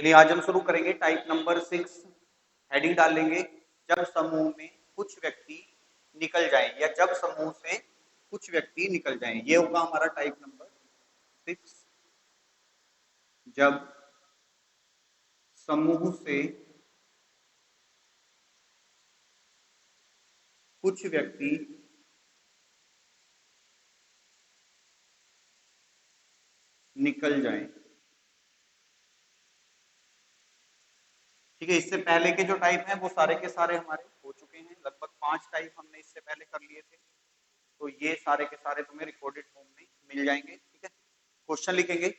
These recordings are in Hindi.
चलिए आज हम शुरू करेंगे टाइप नंबर 6। हेडिंग डालेंगे जब समूह में कुछ व्यक्ति निकल जाएं या जब समूह से कुछ व्यक्ति निकल जाएं, ये होगा हमारा टाइप नंबर 6। जब समूह से कुछ व्यक्ति निकल जाएं। ठीक है, इससे पहले के जो टाइप हैं वो सारे के सारे हमारे हो चुके हैं। लगभग 5 टाइप हमने इससे पहले कर लिए थे, तो ये सारे के सारे तुम्हें रिकॉर्डेड फॉर्म में मिल जाएंगे। ठीक है, क्वेश्चन लिखेंगे।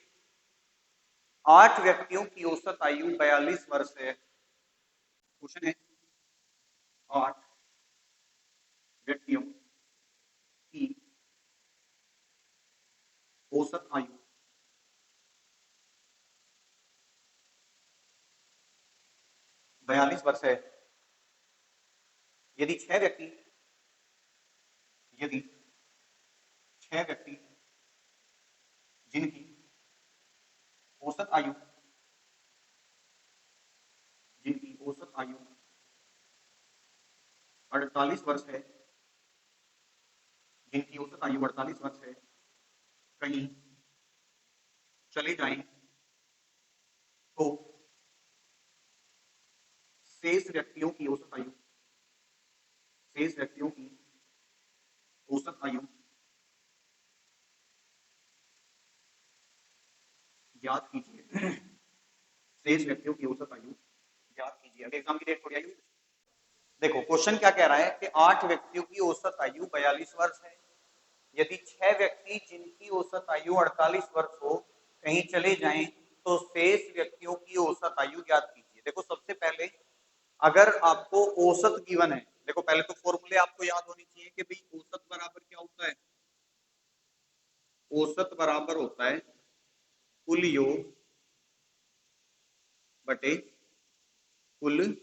8 व्यक्तियों की औसत आयु 42 वर्ष है। क्वेश्चन है 8 व्यक्तियों की औसत आयु 42 वर्ष है। यदि 6 व्यक्ति जिनकी औसत आयु 48 वर्ष है, जिनकी औसत आयु 48 वर्ष है, कहीं चले जाएं तो शेष व्यक्तियों की औसत आयु ज्ञात कीजिए। शेष व्यक्तियों की औसत आयु ज्ञात कीजिए। अभी एग्जाम की डेट थोड़ी आई हुई। देखो क्वेश्चन क्या कह रहा है कि 8 व्यक्तियों की औसत आयु 42 वर्ष है। यदि 6 व्यक्ति जिनकी औसत आयु 48 वर्ष हो कहीं चले जाएं तो शेष व्यक्तियों की औसत आयु ज्ञात कीजिए। देखो सबसे पहले अगर आपको औसत गिवन है, देखो पहले तो फॉर्मूले आपको याद होनी चाहिए कि भाई औसत बराबर क्या होता है। औसत बराबर होता है कुल योग बटे कुल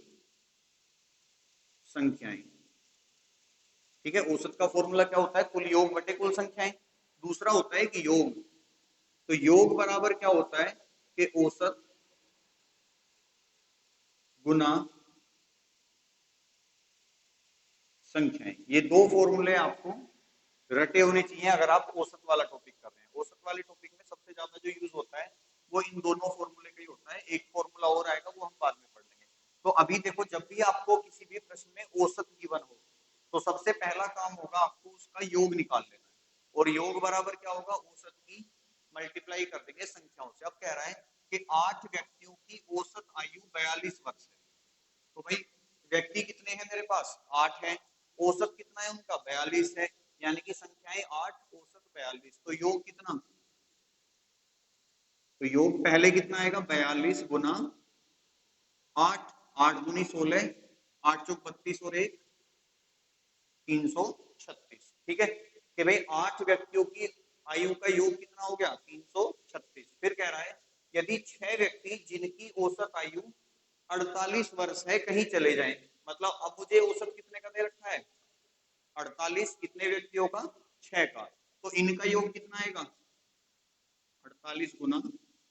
संख्याएं। ठीक है, औसत का फॉर्मूला क्या होता है, कुल योग बटे कुल संख्याएं। दूसरा होता है कि योग, तो योग बराबर क्या होता है कि औसत गुना संख्याएं। ये दो फॉर्मूले आपको रटे होने चाहिए अगर आप औसत वाला टॉपिक कर रहे हैं। औसत वाले टॉपिक में सबसे ज्यादा जो यूज होता है वो इन दोनों फॉर्मूले का ही होता है। एक फॉर्मूला और आएगा वो हम बाद में पढ़ लेंगे। तो अभी देखो जब भी आपको किसी भी प्रश्न में औसत गिवन हो तो सबसे पहला काम होगा आपको उसका योग निकाल लेना है, और योग बराबर क्या होगा, औसत की मल्टीप्लाई कर देंगे संख्याओं से। अब कह रहा है कि 8 व्यक्तियों की औसत आयु 42 वर्ष है। तो भाई व्यक्ति कितने हैं मेरे पास, 8 हैं। औसत कितना है उनका, 42 है। यानी कि संख्याएं 8 औसत 42, तो योग कितना, तो योग पहले कितना आएगा, 42 गुना 8, 8 दूनी 16, 8 चौक 32 और 1 336। ठीक है कि भाई 8 व्यक्तियों की आयु का योग कितना हो गया, 336। फिर कह रहा है यदि 6 व्यक्ति जिनकी औसत आयु 48 वर्ष है कहीं चले जाएं, मतलब अब मुझे औसत कितने का दे रखा है, 48, कितने व्यक्तियों का, 6 का। तो इनका योग कितना आएगा, 48 गुना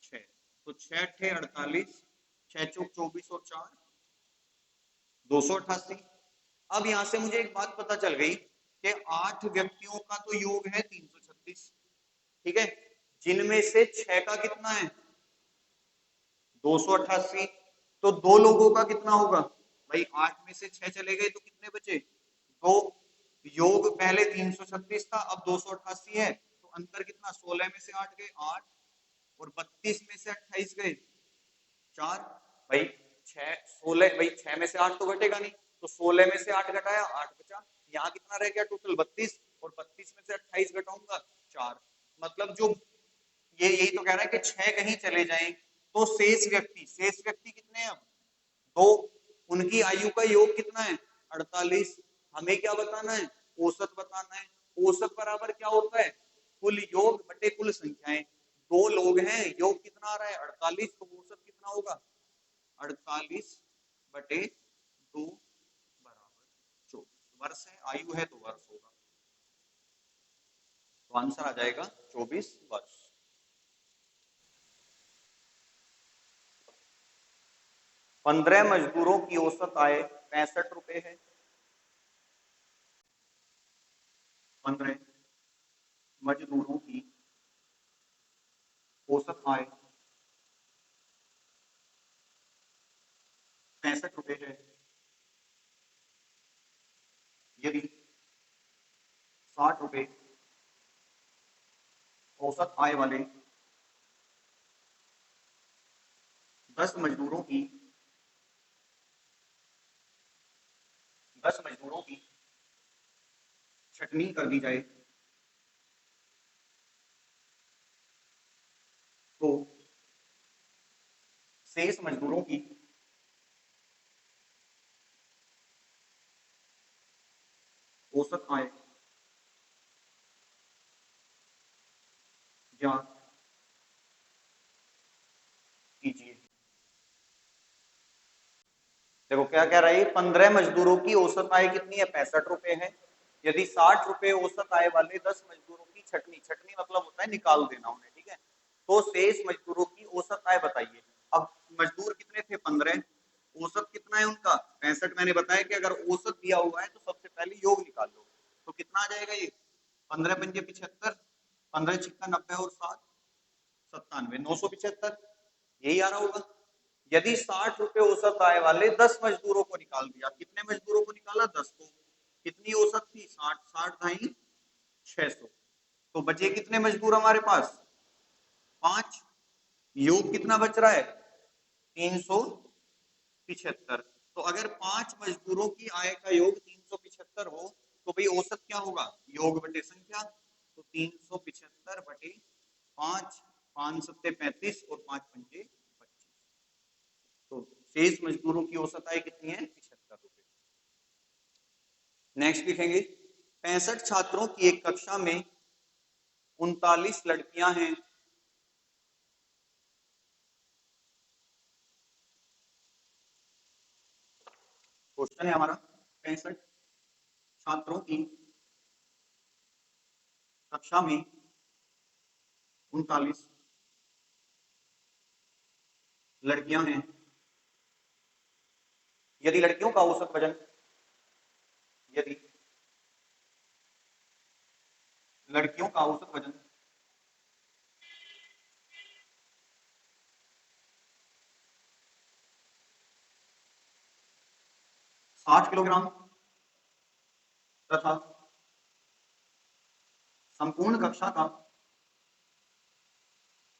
6, तो 6 अट्ठे 48, 6 चौक 24 और 4 288। अब यहां से मुझे एक बात पता चल गई कि 8 व्यक्तियों का तो योग है 336। ठीक है, जिनमें से 6 का कितना है 288, तो दो लोगों का कितना होगा भाई, 8 में से 6 चले गए तो कितने बचे, दो। योग पहले 336 था अब 288 है, तो अंतर कितना, 16 में से 8 गए 8, और 32 में से 28 गए 4। भाई 6 16, भाई 6 में से 8 तो घटेगा नहीं, तो 16 में से 8 घटाया 8 बचा। यहाँ कितना रह गया टोटल 32, और 32 में से 28 घटाऊंगा 4। मतलब जो ये यही तो कह रहा है कि 6 कहीं चले जाएं तो शेष व्यक्ति कितने हैं अब, दो। उनकी आयु का योग कितना है 48। हमें क्या बताना है, औसत बताना है। औसत बराबर क्या होता है, कुल योग बटे कुल संख्याएं। दो लोग हैं, योग कितना आ रहा है 48, तो औसत कितना होगा 48 बटे 2 बराबर 24। वर्ष है, आयु है तो वर्ष होगा, तो आंसर आ जाएगा 24 वर्ष। 15 मजदूरों की औसत आय 65 रुपए है। 15 मजदूरों की औसत आय 65 रुपए है। यदि 60 रुपए औसत आय वाले 10 मजदूरों की 10 मजदूरों की छटनी कर दी जाए तो शेष मजदूरों की औसत आय ज्ञात कीजिए। देखो क्या कह रहा है, 15 मजदूरों की औसत आय कितनी है, 65 रुपए है। यदि 60 रुपए औसत आय वाले 10 मजदूरों की छटनी, छटनी मतलब होता है निकाल देना उन्हें, ठीक है, तो शेष मजदूरों की औसत आय बताइए। अब मजदूर कितने थे, 15, औसत कितना है उनका 65। मैंने बताया कि अगर औसत दिया हुआ है तो सबसे पहले योग निकाल लो, तो कितना आ जाएगा ये, 15 पंजे 75, 15 छिक्का 90 और 7 97, 975, यही आ रहा होगा। यदि 60 रुपए औसत आय वाले 10 मजदूरों को निकाल दिया, कितने मजदूरों को निकाला, 10 को, कितनी औसत थी, 60, 60 ढाई 600, तो बचे कितने मजदूर हमारे पास, 5, योग कितना बच रहा है, 375। तो अगर 5 मजदूरों की आय का योग 375 हो तो भाई औसत क्या होगा, योग बटे संख्या, तो 375 बटे 5, 5 सत्ते 35 और 5 पंजे 25, तो शेष मजदूरों की औसत आय कितनी है, 75 रुपए। नेक्स्ट लिखेंगे, 65 छात्रों की एक कक्षा में 39 लड़कियां हैं। क्वेश्चन है हमारा, 65 छात्रों की कक्षा में 39 लड़कियां हैं। यदि लड़कियों का औसत वजन, यदि लड़कियों का औसत वजन 60 किलोग्राम तथा संपूर्ण कक्षा का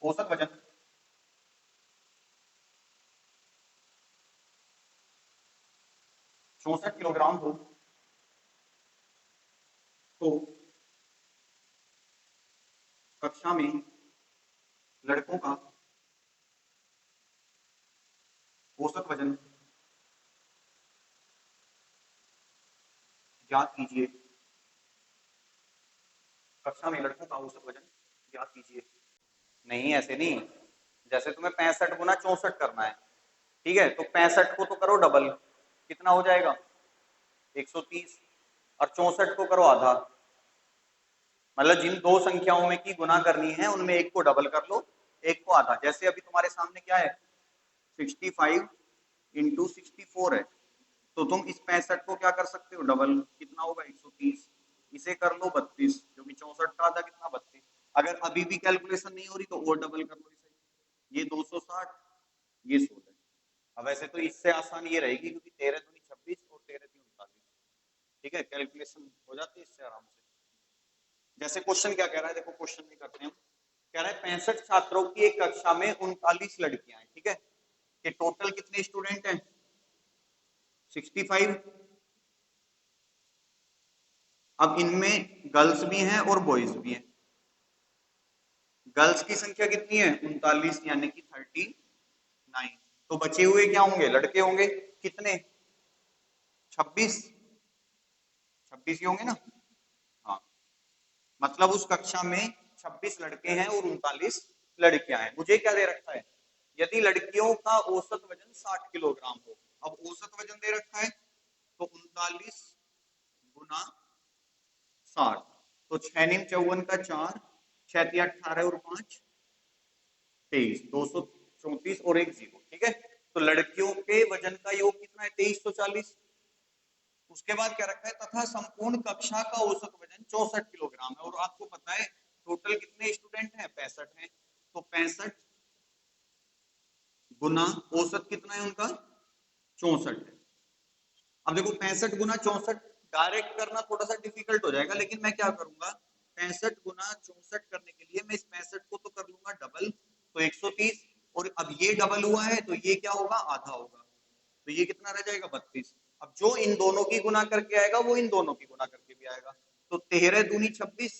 औसत वजन 64 किलोग्राम हो तो कक्षा में लड़कों का औसत वजन ज्ञात कीजिए। कक्षा में लड़कों का औसत वजन ज्ञात कीजिए। नहीं ऐसे नहीं, जैसे तुम्हें 65 गुना 64 करना है, ठीक है, तो 65 को तो करो डबल, कितना हो जाएगा 130, और 64 को करो आधा, मतलब जिन दो संख्याओं में की गुना करनी है उनमें एक को डबल कर लो, एक को आधा। जैसे अभी तुम्हारे सामने क्या है, 65 इंटू 64 है, तो तुम इस 65 को क्या कर सकते हो डबल, कितना होगा 130, इसे कर लो 32, क्योंकि 64 का आधा कितना 32। अगर अभी भी कैलकुलेशन नहीं हो रही तो और डबल कर लो इसे, ये 260, ये 16। अब वैसे तो इससे आसान ये रहेगी क्योंकि 13 दूनी 26 और 13 तीन 39, ठीक है, कैलकुलेशन हो जाती है इससे आराम से। जैसे क्वेश्चन क्या कह रहा है, देखो क्वेश्चन में करते हैं, कह रहा है 65 छात्रों की एक कक्षा में 39 लड़कियां हैं, ठीक है, कि टोटल कितने स्टूडेंट हैं 65। अब इनमें गर्ल्स भी हैं और बॉयज भी हैं। गर्ल्स की संख्या कितनी है 39 यानी कि 39, तो बचे हुए क्या होंगे, लड़के होंगे, कितने 26, 26 ही होंगे ना, हाँ, मतलब उस कक्षा में 26 लड़के हैं और 39 लड़कियां हैं। मुझे क्या दे रखा है, यदि लड़कियों का औसत वजन 60 किलोग्राम हो, अब औसत वजन दे रखा है तो 39 गुना 60, तो 6 नीम 54 का 4, 6 18 और 5 23, 234 और एक जीरो, ठीक है, तो लड़कियों के वजन वजन का योग कितना है 2340। उसके बाद क्या रखा है, तथा संपूर्ण कक्षा का औसत वजन 64 किलोग्राम है। और आपको पता है टोटल कितने स्टूडेंट हैं, 65 हैं। तो 65 गुना औसत कितना है उनका, 64 है। अब देखो 65 गुना 64 डायरेक्ट करना थोड़ा सा डिफिकल्ट हो जाएगा, लेकिन मैं क्या करूंगा, 65 गुना 64 करने के लिए मैं इस 65 को तो कर लूंगा डबल, तो 130। और अब ये डबल हुआ है तो ये क्या होगा, आधा होगा, तो ये कितना रह जाएगा 32। अब जो इन दोनों की गुना करके आएगा वो इन दोनों की गुना करके भी आएगा। तो 13 दूनी 26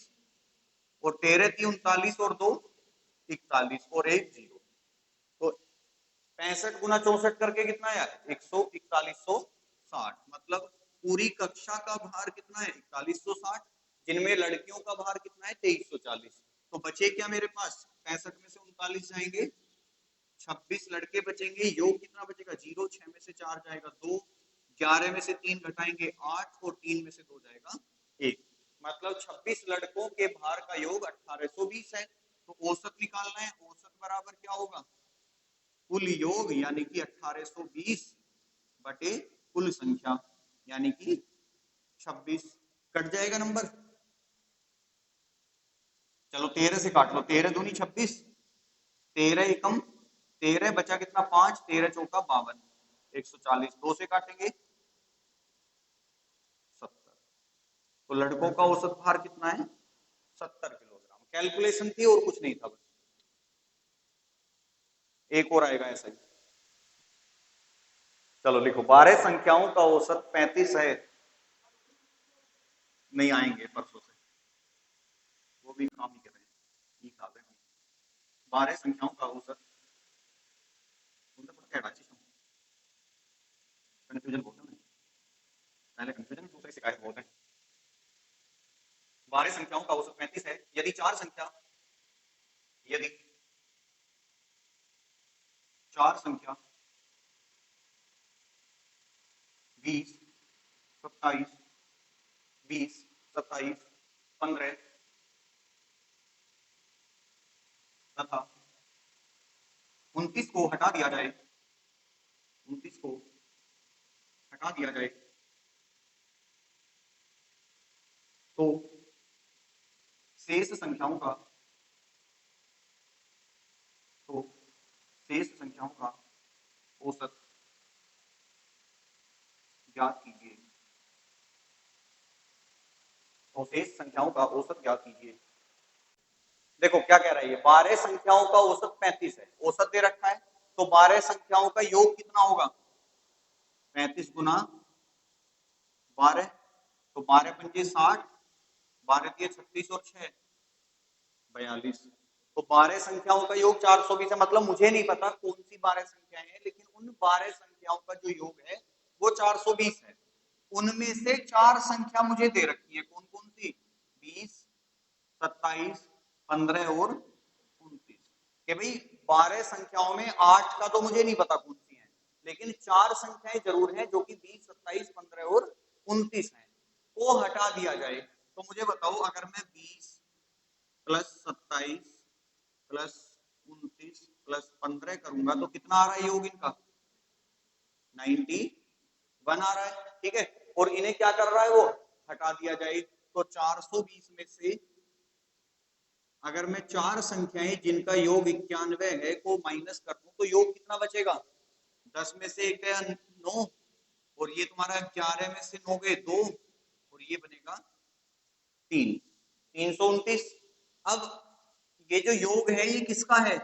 और 13 ती 39 और 2 41 और 1 0। तो 65 गुना 64 करके कितना है 14160। मतलब पूरी कक्षा का भार कितना है 4160, जिनमें लड़कियों का भार कितना है 2340। तो बचे क्या मेरे पास, 65 में से 39 जाएंगे, 26 लड़के बचेंगे, योग कितना बचेगा 0, 6 में से 4 जाएगा 2, 11 में से 3 घटाएंगे 8 और 3 में से 2 जाएगा 1। मतलब 26 लड़कों के भार का योग 1820 है। तो औसत निकालना है, औसत बराबर क्या होगा, कुल योग यानी कि 1820 बटे कुल संख्या यानी कि 26। कट जाएगा नंबर, चलो 13 से काट लो, 13 दूनी 26, 13 एकम 13 बचा कितना 5, 13 चौका 52, 140, 2 से काटेंगे 70। तो लड़कों का औसत भार कितना है 70 किलोग्राम। कैलकुलेशन थी और कुछ नहीं था बस। एक और आएगा ऐसा ही, चलो लिखो 12 संख्याओं का औसत 35 है। नहीं आएंगे परसों से, वो भी काम ही कर रहे हैं, ये खा रहे हैं। 12 संख्याओं का औसत कंफ्यूजन बोलते हैं, पहले कंफ्यूजन दूसरे शिकायत बोलते हैं। 12 संख्याओं का औसत 35 है। यदि चार संख्या 20, 27, 20, 27, 15 तथा 29 को हटा दिया जाए, 29 को हटा दिया जाए तो शेष संख्याओं का तो शेष संख्याओं का औसत ज्ञात कीजिए। तो शेष संख्याओं का औसत ज्ञात कीजिए। देखो क्या कह रहा है, ये 12 संख्याओं का औसत 35 है, औसत दे रखा है, तो 12 संख्याओं का योग कितना होगा 35 गुना 12, तो 12 पंजे 60, 12 दिए 36 और 6 42। तो 12 संख्याओं का योग 420 है। मतलब मुझे नहीं पता कौन सी 12 संख्याएं हैं, लेकिन उन 12 संख्याओं का जो योग है वो 420 है। उनमें से 4 संख्या मुझे दे रखी है, कौन कौन सी, 20, 27, 15 और 29। कि भाई 12 संख्याओं में 8 का तो मुझे नहीं पता कौन सी है, लेकिन 4 संख्याएं जरूर हैं जो कि 20, 27, 15 और 29 हैं। वो हटा दिया जाए तो मुझे बताओ, अगर मैं 20 प्लस 27 प्लस 29 प्लस 15 करूंगा तो कितना आ रहा है योग इनका 91 आ रहा है, ठीक है। और इन्हें क्या कर रहा है वो हटा दिया जाए, तो 420 में से अगर मैं 4 संख्याएं जिनका योग 91 है को माइनस कर दूं तो योग कितना बचेगा, 10 में से 1 गया 9, और ये तुम्हारा 11 में से 9 गए 2, और ये बनेगा 3, 329। अब ये जो योग है ये किसका है,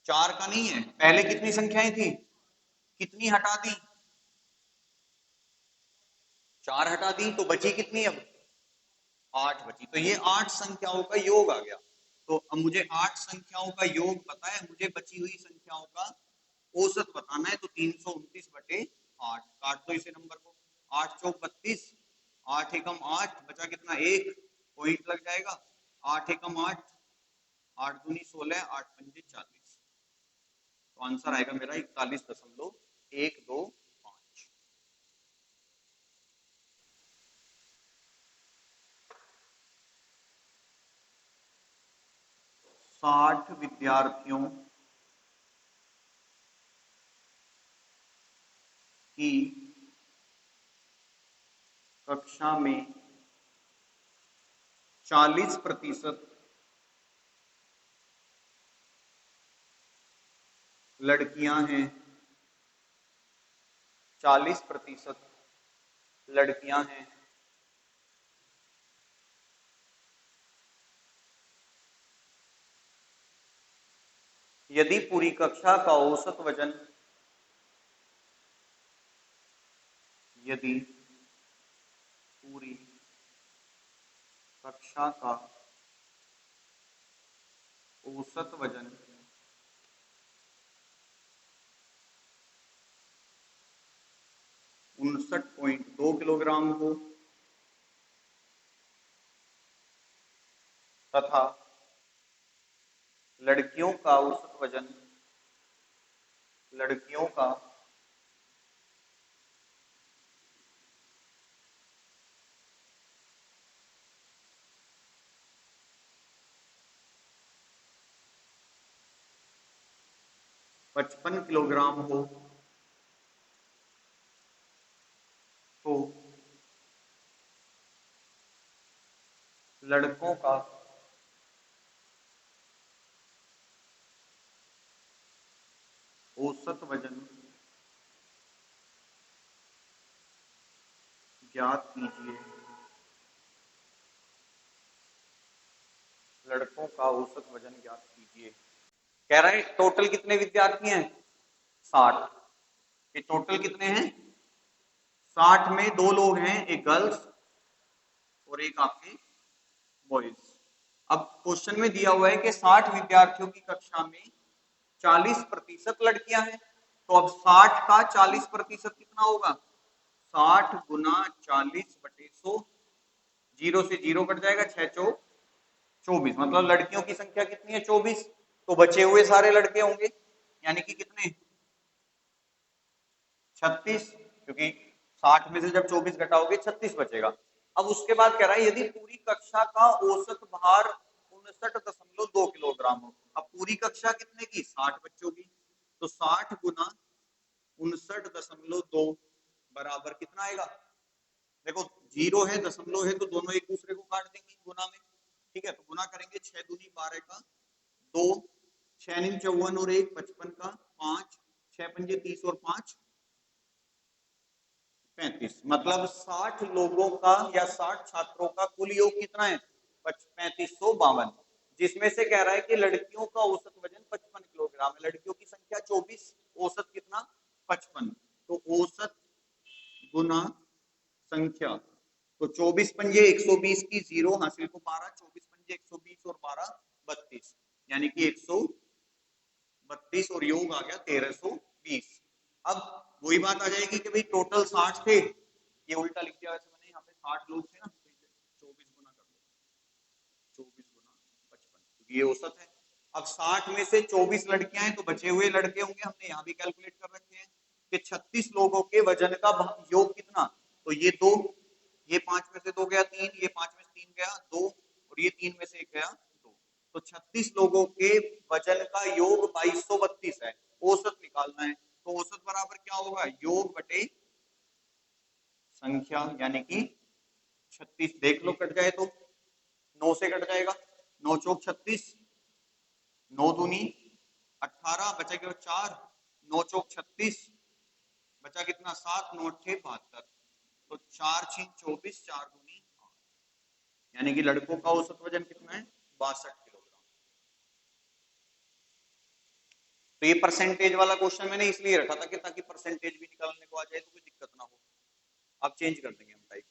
4 का नहीं है। पहले कितनी संख्याएं थी, कितनी हटा दी, 4 हटा दी, तो बची कितनी अब 8 बची। तो ये 8 संख्याओं का योग आ गया। तो अब मुझे 8 संख्याओं का योग पता है, मुझे बची हुई संख्याओं का औसत बताना है। तो 329 बटे 8, काट दो इसे नंबर को, 8 चौक 32, 8 एकम 8 बचा कितना 1 पॉइंट लग जाएगा, 8 एकम 8, 8 दूनी 16, 8 पंजे 40। तो आंसर आएगा मेरा 41.125। 60 विद्यार्थियों कि कक्षा में 40% लड़कियां हैं, 40% लड़कियां हैं, यदि पूरी कक्षा का औसत वजन, यदि पूरी कक्षा का औसत वजन 59.2 किलोग्राम हो तथा लड़कियों का औसत वजन, लड़कियों का 55 किलोग्राम हो तो लड़कों का औसत वजन ज्ञात कीजिए, लड़कों का औसत वजन ज्ञात कीजिए। कह रहा है टोटल कितने विद्यार्थी हैं? 60। ये टोटल कितने हैं? 60 में 2 लोग हैं, एक गर्ल्स और एक आपके बॉयज। अब क्वेश्चन में दिया हुआ है कि 60 विद्यार्थियों की कक्षा में 40% लड़कियां हैं, तो अब 60 का 40% कितना होगा? 60 गुना 40/100, 0 से 0 कट जाएगा, 6 चौक 24, मतलब लड़कियों की संख्या कितनी है? 24। तो बचे हुए सारे लड़के होंगे, यानी कि कितने? 36, क्योंकि 60 में से जब 24 घटाओगे 36 बचेगा। अब उसके बाद कह रहा है यदि पूरी कक्षा का औसत भार 59.2 किलोग्राम हो। अब पूरी कक्षा कितने की? 60 बच्चों की, तो 60 गुना 59.2 बराबर कितना आएगा? देखो 0 है, दशमलव है, तो दोनों एक दूसरे को काट देंगे गुना में, ठीक है। तो गुना करेंगे, 6 दूनी 12 का 2, 6 नीम 54 और 1 55 का 5, 6 पंजे 30 और 5 35, मतलब 60 लोगों का या 60 छात्रों का कुल योग कितना है? 3552, जिसमें से कह रहा है कि लड़कियों का औसत वजन 55 किलोग्राम है, लड़कियों की संख्या 24, औसत कितना? 55। तो औसत गुना संख्या, तो 24 पंजे 120 की 0 हासिल को 12, 24 पंजे 120 और 12 32, यानी कि 132 और योग आ गया 1320। अब वही बात आ जाएगी कि भाई टोटल 60 थे, ये उल्टा लिख दिया वैसे मैंने, यहाँ पे 60 लोग थे ना, 24 गुना कर लो, 24 गुना 55, ये औसत है। अब 60 में से 24 लड़कियां हैं, तो बचे हुए लड़के होंगे, हमने यहाँ भी कैलकुलेट कर रखे हैं कि 36 लोगों के वजन का योग कितना? तो ये 2, ये 5 में से 2 गया 3, ये 5 में से 3 गया 2, और ये 3 में से 1 गया 2, तो 36 लोगों के वजन का योग 2232 है, औसत निकालना है। तो औसत बराबर क्या होगा? योग बटे संख्या, यानी कि 36, देख लो कट जाए तो 9 से कट जाएगा, 9 चौक 36, 9 दूनी 18, बचा केवल 4, 9 चौक 36, बचा कितना? 7, 9 8 72, तो 4 6 24, 4 दूनी 8, यानी कि लड़कों का औसत वजन कितना है? 62 किलोग्राम। तो ये परसेंटेज वाला क्वेश्चन मैंने इसलिए रखा था कि ताकि परसेंटेज भी निकालने को आ जाए तो कोई दिक्कत ना हो। अब चेंज कर देंगे हम टाइप।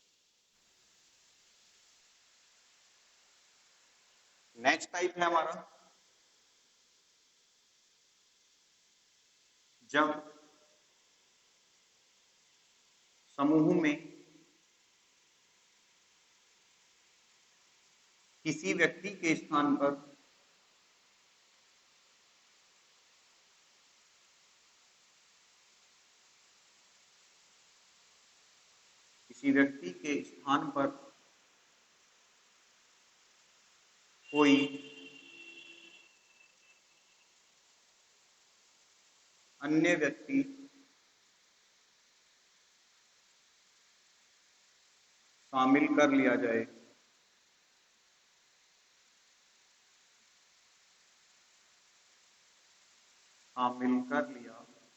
नेक्स्ट टाइप है हमारा, जब समूह में किसी व्यक्ति के स्थान पर किसी व्यक्ति के स्थान पर कोई अन्य व्यक्ति शामिल कर लिया जाए। शामिल कर लिया जाए।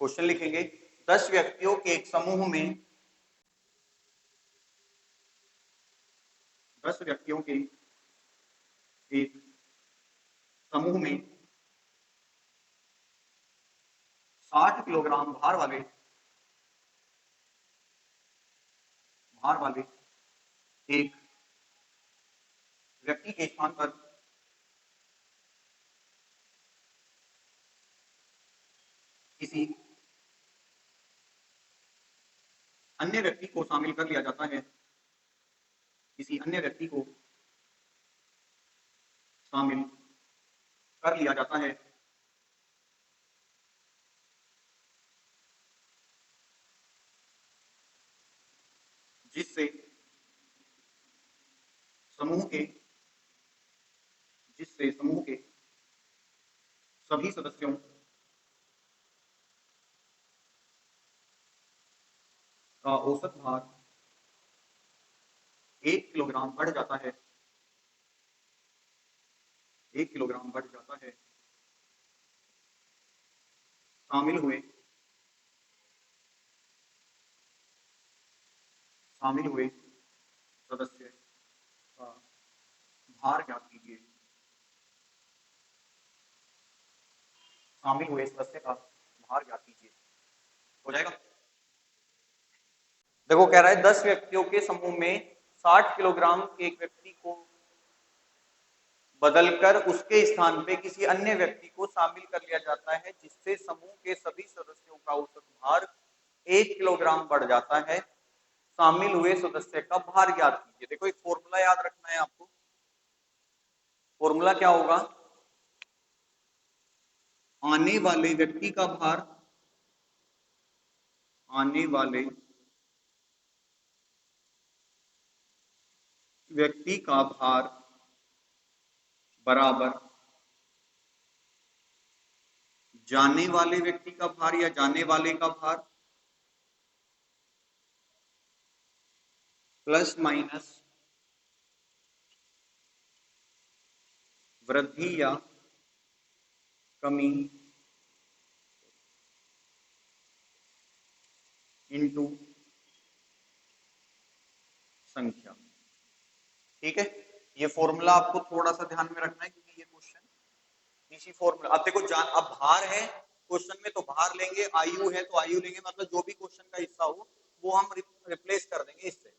क्वेश्चन लिखेंगे 10 व्यक्तियों के एक समूह में 10 व्यक्तियों के एक समूह में 60 किलोग्राम भार वाले एक व्यक्ति के स्थान पर किसी अन्य व्यक्ति को शामिल कर लिया जाता है। किसी अन्य व्यक्ति को शामिल कर लिया जाता है जिससे समूह के सभी सदस्यों का औसत भार 1 किलोग्राम बढ़ जाता है। 1 किलोग्राम बढ़ जाता है। शामिल हुए सदस्य का भार ज्ञात कीजिए। शामिल हुए सदस्य का भार ज्ञात कीजिए। हो जाएगा। देखो कह रहा है 10 व्यक्तियों के समूह में 60 किलोग्राम एक व्यक्ति को बदलकर उसके स्थान पे किसी अन्य व्यक्ति को शामिल कर लिया जाता है जिससे समूह के सभी सदस्यों का औसत भार 1 किलोग्राम बढ़ जाता है। शामिल हुए सदस्य का भार ज्ञात कीजिए। देखो एक फॉर्मूला याद रखना है आपको। फॉर्मूला क्या होगा? आने वाले व्यक्ति का भार आने वाले व्यक्ति का भार बराबर जाने वाले व्यक्ति का भार या जाने वाले का भार प्लस माइनस वृद्धि या कमी इनटू संख्या। ठीक है, ये फॉर्मूला आपको थोड़ा सा ध्यान में रखना है क्योंकि ये क्वेश्चन इसी फॉर्मूला। अब देखो अब भार है क्वेश्चन में तो भार लेंगे, आयु है तो आयु लेंगे, मतलब जो भी क्वेश्चन का हिस्सा हो वो हम रिप्लेस कर देंगे इससे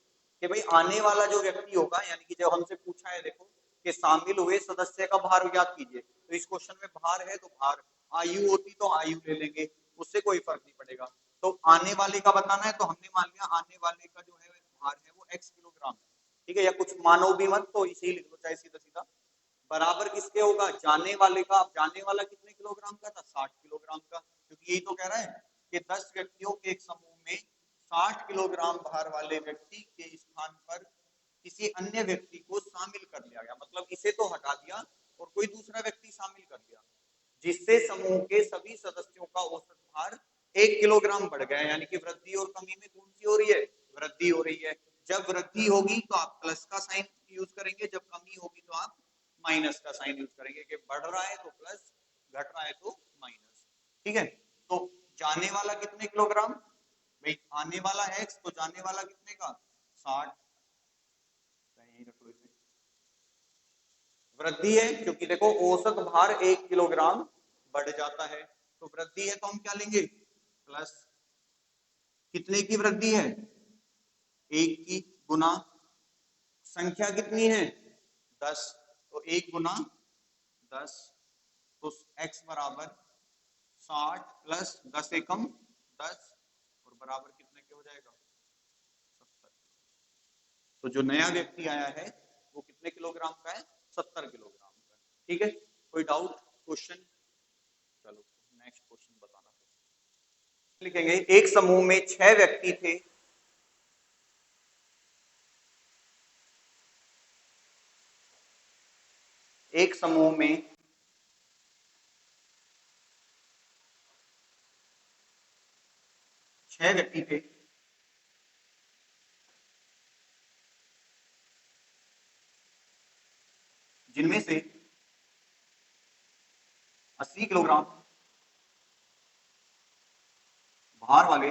कि भाई आने वाला जो व्यक्ति होगा, यानी कि जब हमसे पूछा है देखो कि शामिल हुए सदस्य का भार ज्ञात कीजिए, तो इस क्वेश्चन में भार है तो भार, आयु होती तो आयु ले लेंगे, उससे कोई फर्क नहीं पड़ेगा। तो आने वाले का बताना है तो हमने मान लिया आने वाले का जो है भार है वो x किलोग्राम है। ठीक है, या कुछ मानो भी मत तो इसे लिख लो चाहे सीधा सीधा। बराबर किसके होगा? जाने वाले का। अब जाने वाला कितने किलोग्राम का था? 60 किलोग्राम का, क्योंकि यही तो कह रहा है कि 10 व्यक्तियों के एक समूह में 60 किलोग्राम भार वाले व्यक्ति के स्थान पर किसी अन्य व्यक्ति को शामिल कर लिया गया, मतलब इसे तो हटा दिया और कोई दूसरा व्यक्ति शामिल कर दिया जिससे समूह के सभी सदस्यों का औसत भार 1 किलोग्राम बढ़ गया। यानी कि वृद्धि और कमी में कौन सी हो रही है? वृद्धि हो रही है। जब वृद्धि होगी तो आप प्लस का साइन यूज करेंगे, जब कमी होगी तो आप माइनस का साइन यूज करेंगे कि बढ़ रहा है तो प्लस, घट रहा है तो माइनस। ठीक है, तो जाने वाला कितने किलोग्राम? भाई आने वाला x तो जाने वाला कितने का? 60। वृद्धि है क्योंकि देखो औसत भार 1 किलोग्राम बढ़ जाता है, तो वृद्धि है तो हम क्या लेंगे? प्लस। कितने की वृद्धि है? 1 की। गुना संख्या कितनी है? 10, तो 1 गुना 10, तो x बराबर 60 प्लस 10 एकम 10 और बराबर कितने के हो जाएगा? 70। तो जो नया व्यक्ति आया है वो कितने किलोग्राम का है? 70 किलोग्राम का। ठीक है, कोई डाउट? क्वेश्चन? चलो नेक्स्ट क्वेश्चन बताना। लिखेंगे एक समूह में 6 व्यक्ति थे। एक समूह में 6 व्यक्ति थे, जिनमें से 80 किलोग्राम भार वाले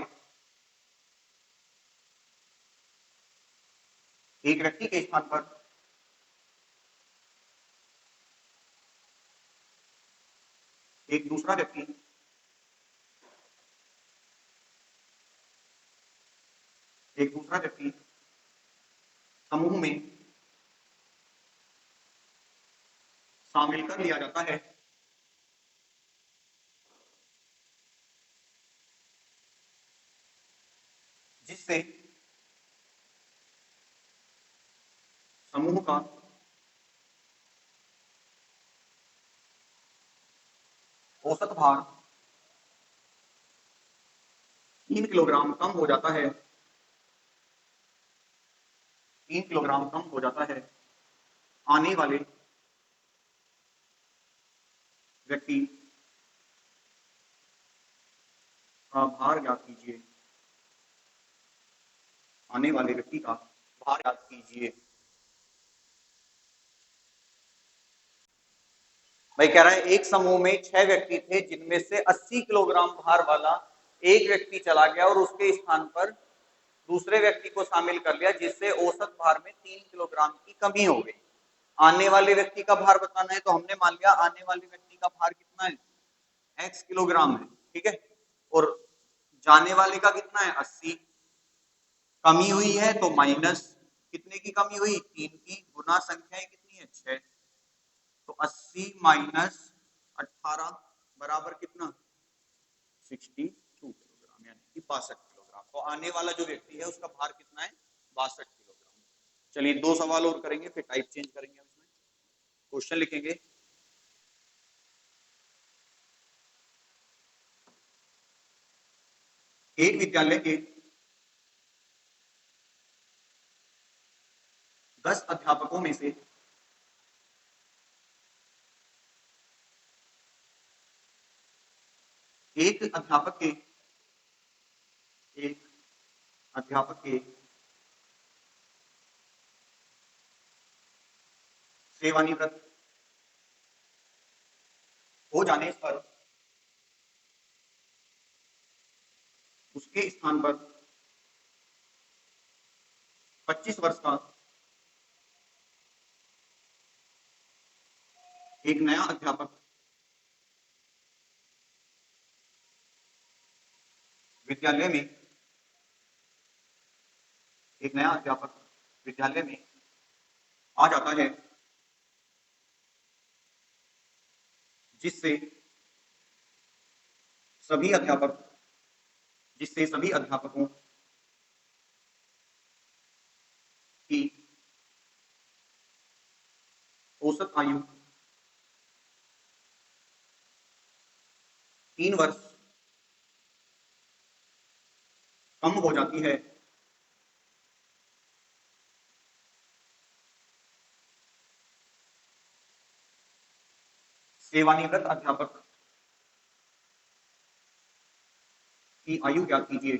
एक व्यक्ति के स्थान पर एक दूसरा व्यक्ति समूह में शामिल कर लिया जाता है, जिससे समूह का औसत भार 3 किलोग्राम कम हो जाता है, 3 किलोग्राम कम हो जाता है। आने वाले व्यक्ति का भार ज्ञात कीजिए, आने वाले व्यक्ति का भार ज्ञात कीजिए। भाई कह रहा है एक समूह में 6 व्यक्ति थे, जिनमें से 80 किलोग्राम भार वाला एक व्यक्ति चला गया और उसके स्थान पर दूसरे व्यक्ति को शामिल कर लिया, जिससे औसत भार में 3 किलोग्राम की कमी हो गई। आने वाले व्यक्ति का भार बताना है, तो हमने मान लिया आने वाले व्यक्ति का भार कितना है, x किलोग्राम है, ठीक है। और जाने वाले का कितना है, 80। कमी हुई है तो माइनस कितने की कमी हुई, 3 की, गुना संख्याएं कितनी है, 6। तो 80 माइनस 18 बराबर कितना, 62 किलोग्राम, यानी कि 62 किलोग्राम। तो आने वाला जो व्यक्ति है उसका भार कितना है, 62 किलोग्राम। चलिए 2 सवाल और करेंगे, फिर टाइप चेंज करेंगे, इसमें क्वेश्चन लिखेंगे। एक विद्यालय के 10 अध्यापकों में से एक अध्यापक के सेवानिवृत्त हो जाने पर उसके स्थान पर 25 वर्ष का एक नया अध्यापक विद्यालय में आ जाता है, जिससे सभी अध्यापकों की औसत आयु 3 वर्ष कम हो जाती है। सेवानिवृत्त अध्यापक की आयु ज्ञात कीजिए।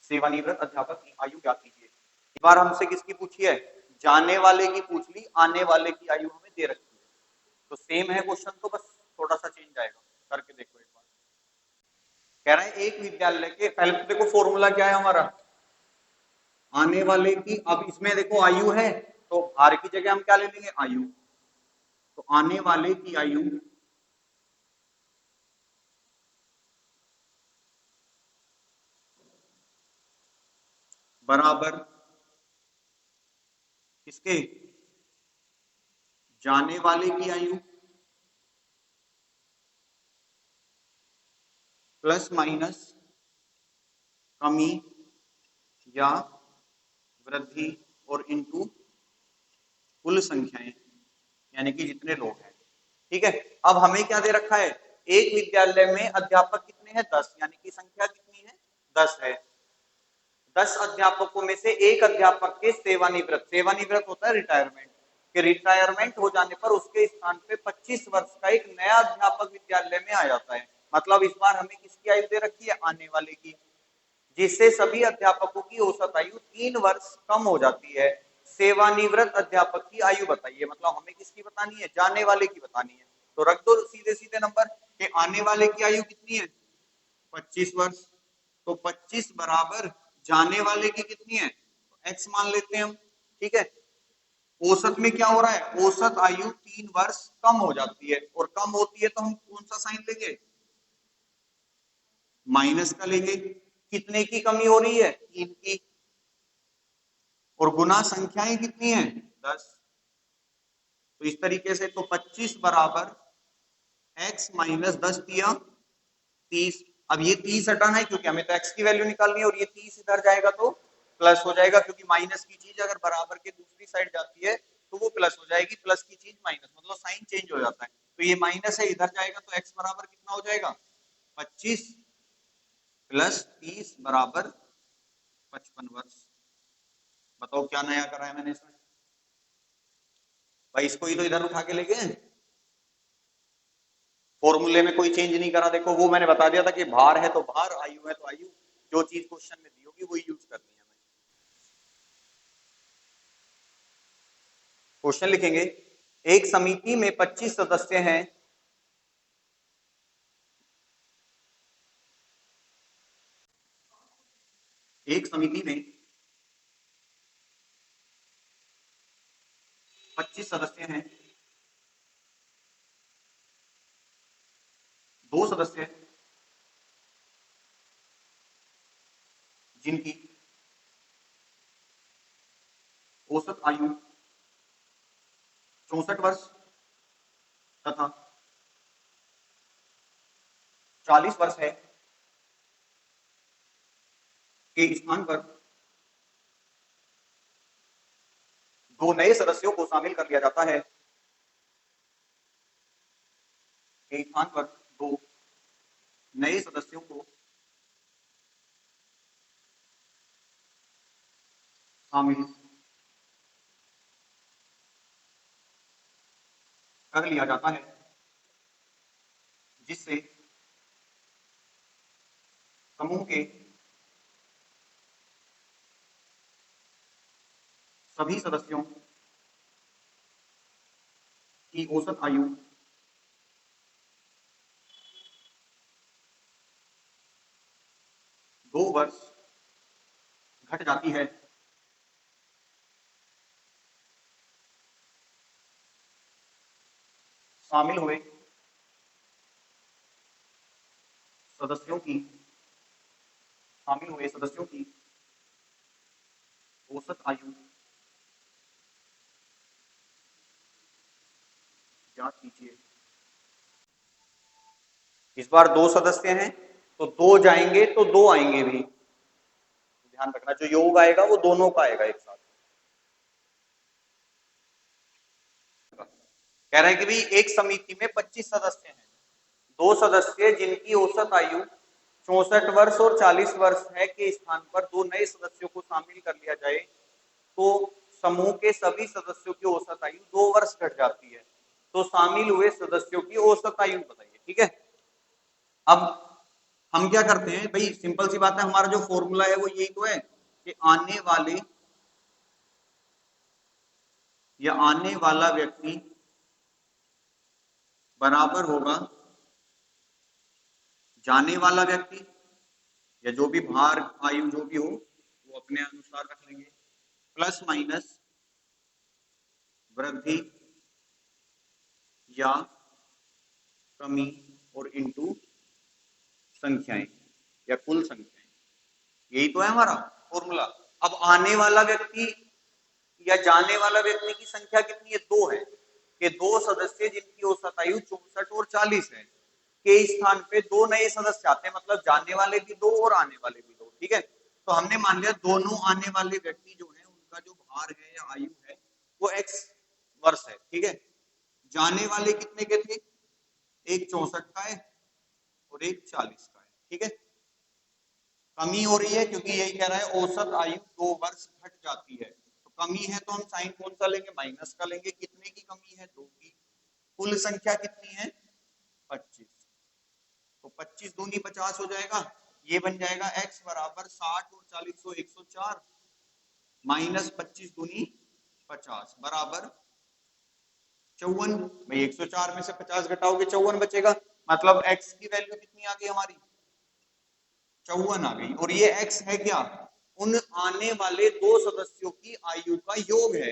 सेवानिवृत्त अध्यापक की आयु ज्ञात कीजिए। इस बार हमसे किसकी पूछी है, जाने वाले की पूछ ली, आने वाले की आयु हमें दे रखी है। तो सेम है क्वेश्चन, तो बस थोड़ा सा चेंज आएगा, करके देखो एक बार। कह रहे हैं एक विद्यालय के, पहले तो देखो फॉर्मूला क्या है हमारा, आने वाले की, अब इसमें देखो आयु है तो भार की जगह हम क्या ले लेंगे, आयु। तो आने वाले की आयु बराबर किसके, जाने वाले की आयु प्लस माइनस कमी या वृद्धि और इनटू कुल संख्याएं, यानी कि जितने लोग हैं, ठीक है। अब हमें क्या दे रखा है, एक विद्यालय में अध्यापक कितने हैं, 10, यानी कि संख्या कितनी है, 10 है। 10 अध्यापकों में से एक अध्यापक के सेवानिवृत्त होता है रिटायरमेंट, कि रिटायरमेंट हो जाने पर उसके स्थान पे 25 वर्ष का एक नया अध्यापक विद्यालय में आ जाता है। मतलब इस बार हमें किसकी आयु दे रखी है? आने वाले की, जिससे सभी अध्यापकों की औसत आयु 3 वर्ष कम हो जाती है। सेवानिवृत्त अध्यापक की आयु बताइए, मतलब हमें किसकी बतानी है? जाने वाले की बतानी है। तो रख दो सीधे सीधे नंबर कि आने वाले की आयु कितनी है? 25 वर्ष। तो 25 बराबर जाने वाले की कितनी है? तो x मान लेते हैं हम, ठीक है। औसत में क्या हो रहा है? औसत आयु 3 वर्ष कम हो जाती है, और कम होती है तो हम कौन सा साइन लेंगे? माइनस का लेंगे। कितने की कमी हो रही है? 3 की। और गुना संख्याएं कितनी है? 10। तो इस तरीके से तो 25 बराबर x माइनस 10 दिया 30। अब ये 30 हटाना है क्योंकि हमें तो x की वैल्यू निकालनी है, और ये 30 इधर जाएगा तो प्लस हो जाएगा, क्योंकि माइनस की चीज अगर बराबर के दूसरी साइड जाती है तो वो प्लस हो जाएगी, प्लस की चीज माइनस, मतलब साइन चेंज हो जाता है। तो ये माइनस है, इधर जाएगा तो x बराबर कितना हो जाएगा? 25 प्लस 30 बराबर 55 वर्ष। बताओ क्या नया करा है मैंने इसमें? भाई इसको ही तो इधर उठा के ले गए, फॉर्मूले में कोई चेंज नहीं करा। देखो वो मैंने बता दिया था कि भार है तो भार, आयु है तो आयु, जो चीज क्वेश्चन में दी होगी वही यूज करनी है। क्वेश्चन लिखेंगे, एक समिति में 25 सदस्य हैं। एक समिति में 25 सदस्य हैं। दो सदस्य जिनकी औसत आयु 64 वर्ष तथा 40 वर्ष है, के स्थान पर दो नए सदस्यों को शामिल कर लिया जाता है। के स्थान पर दो नए सदस्यों को शामिल कर लिया जाता है, जिससे समूह के सभी सदस्यों की औसत आयु 2 वर्ष घट जाती है। शामिल हुए सदस्यों की औसत आयु ज्ञात कीजिए। इस बार दो सदस्य हैं तो दो जाएंगे तो दो आएंगे भी, ध्यान रखना जो योग आएगा वो दोनों का आएगा एक साथ। कह रहे हैं कि भाई एक समिति में 25 सदस्य हैं, दो सदस्य जिनकी औसत आयु 64 वर्ष और 40 वर्ष है, के स्थान पर दो नए सदस्यों को शामिल कर लिया जाए तो समूह के सभी सदस्यों की औसत आयु 2 वर्ष घट जाती है। तो शामिल हुए सदस्यों की औसत आयु बताइए, ठीक है। अब हम क्या करते हैं भाई, सिंपल सी बात है, हमारा जो फॉर्मूला है वो यही तो है कि आने वाला व्यक्ति बराबर होगा जाने वाला व्यक्ति, या जो भी भार आयु जो भी हो वो अपने अनुसार रख लेंगे, प्लस माइनस वृद्धि या कमी और इनटू संख्याएं या कुल संख्याएं। यही तो है हमारा फॉर्मूला। अब आने वाला व्यक्ति या जाने वाला व्यक्ति की संख्या कितनी है? दो है, कि दो सदस्य जिनकी औसत आयु 64 और 40 है, के स्थान पे दो नए सदस्य आते हैं, मतलब जाने वाले भी दो और आने वाले भी दो, ठीक है। तो हमने मान लिया दोनों आने वाले व्यक्ति जो है उनका जो भार है या आयु है वो x वर्ष है, ठीक है। जाने वाले कितने के थे? एक 64 का है और एक 40 का है, ठीक है। कमी हो रही है क्योंकि यही कह रहा है औसत आयु 2 वर्ष घट जाती है, तो कमी है तो हम साइन कौन सा लेंगे, माइनस का लेंगे। कितने की कमी है, 2 की। कुल संख्या कितनी है, 25। तो 25 दूनी 50 हो जाएगा, ये बन जाएगा x बराबर 60 और 40 को 104 माइनस 25 दूनी 50 बराबर 54। भाई 104 में से 50 घटाओगे 54 बचेगा, मतलब x की वैल्यू कितनी आ गई हमारी, 54 आ गई। और ये x है क्या, उन आने वाले दो सदस्यों की आयु का योग है,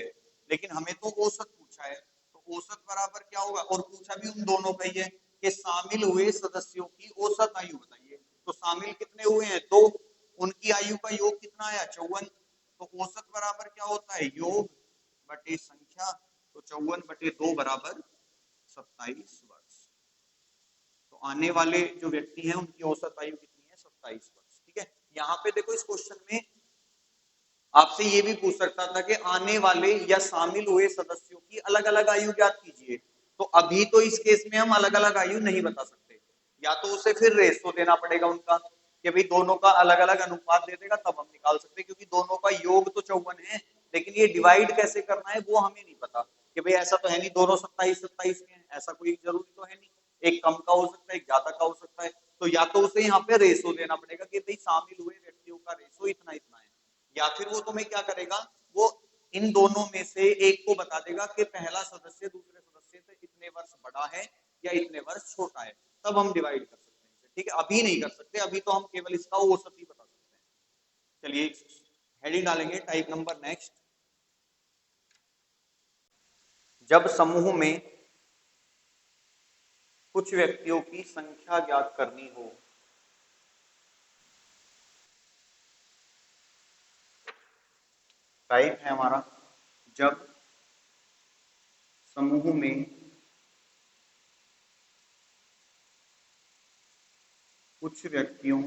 लेकिन हमें तो औसत पूछा है, तो औसत बराबर क्या होगा, और पूछा भी उन दोनों का ही है कि शामिल हुए सदस्यों की औसत आयु बताइए। तो शामिल कितने हुए हैं, दो, उनकी आयु का योग कितना आया, 54। तो औसत बराबर क्या होता है, योग बटे संख्या। तो 54/2 बराबर 27 वर्ष। तो आने वाले जो व्यक्ति हैं उनकी औसत आयु कितनी है, 27 वर्ष। ठीक है, यहाँ पे देखो इस क्वेश्चन में आपसे ये भी पूछ सकता था कि आने वाले या शामिल हुए सदस्यों की अलग अलग आयु ज्ञात कीजिए। तो अभी तो इस केस में हम अलग अलग आयु नहीं बता सकते, या तो उसे फिर रेशो देना पड़ेगा उनका, कि भाई दोनों का अलग अलग अनुपात दे देगा तब हम निकाल सकते, क्योंकि दोनों का योग तो 54 है, लेकिन ये डिवाइड कैसे करना है वो हमें नहीं पता। कि भाई ऐसा तो है नहीं दोनों 27-27 के हैं, ऐसा कोई जरूरी तो है नहीं, एक कम का हो सकता है, एक ज्यादा का हो सकता है। तो या तो उसे यहाँ पे रेशो देना पड़ेगा कि भाई शामिल हुए व्यक्तियों का रेशो इतना इतना है, या फिर वो तुम्हें क्या करेगा, वो इन दोनों में से एक को बता देगा कि पहला सदस्य दूसरे सदस्य से इतने वर्ष बड़ा है या इतने वर्ष छोटा है, तब हम डिवाइड कर सकते हैं। ठीक है, अभी नहीं कर सकते, अभी तो हम केवल इसका औसत ही बता सकते हैं। चलिए हेडिंग डालेंगे, टाइप नंबर नेक्स्ट। जब समूह में कुछ व्यक्तियों की संख्या ज्ञात करनी हो, टाइप है हमारा जब समूह में कुछ व्यक्तियों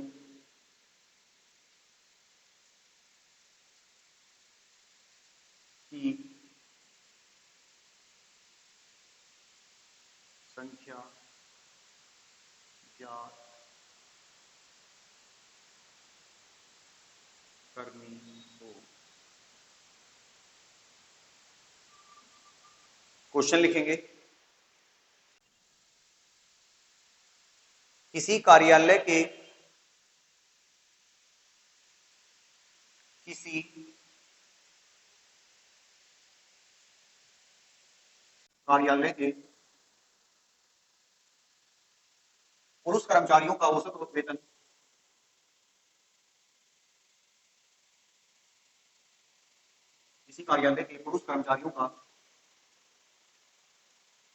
की संख्या ज्ञात करनी हो। क्वेश्चन लिखेंगे, किसी कार्यालय के किसी कार्यालय के पुरुष कर्मचारियों का औसत वेतन किसी कार्यालय के पुरुष कर्मचारियों का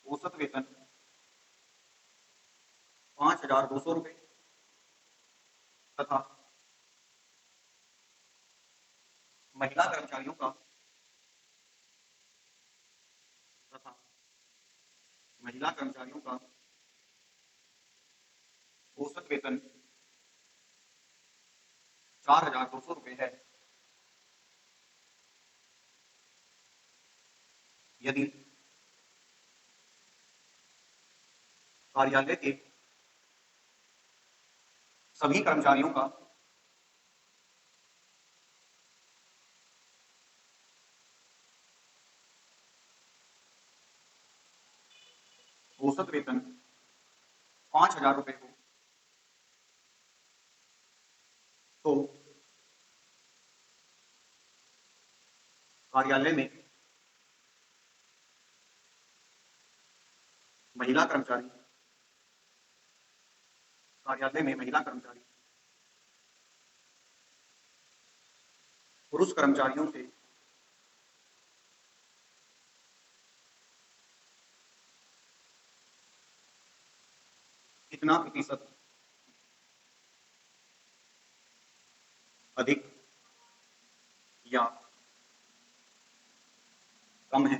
औसत वेतन 5,200 रुपये तथा महिला कर्मचारियों का तथा महिला कर्मचारियों का औसत वेतन 4,200 रुपये है, यदि कार्यालय के सभी कर्मचारियों का औसत वेतन 5,000 रुपये हो, तो कार्यालय में महिला कर्मचारी पुरुष कर्मचारियों से कितना प्रतिशत अधिक या कम है।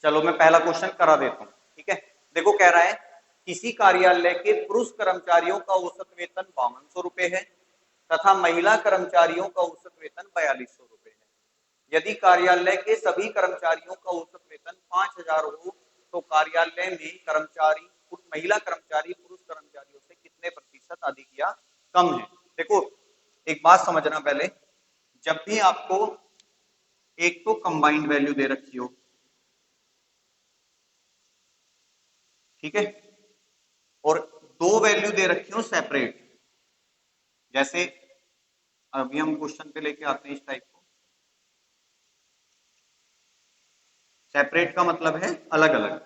चलो मैं पहला क्वेश्चन करा देता हूं। ठीक है, देखो कह रहा है किसी कार्यालय के पुरुष कर्मचारियों का औसत वेतन 5,200 रुपये है तथा महिला कर्मचारियों का औसत वेतन 4,200 रुपये है। यदि कार्यालय के सभी कर्मचारियों का औसत वेतन 5,000 हो, तो कार्यालय में कर्मचारी महिला कर्मचारी पुरुष कर्मचारियों से कितने प्रतिशत अधिक या कम है। देखो एक बात समझना पहले, जब भी आपको एक तो कंबाइंड वैल्यू दे रखी हो, ठीक है, और दो वैल्यू दे रखी हो सेपरेट, जैसे अभी हम क्वेश्चन पे लेके आते हैं इस टाइप को, सेपरेट का मतलब है अलग अलग,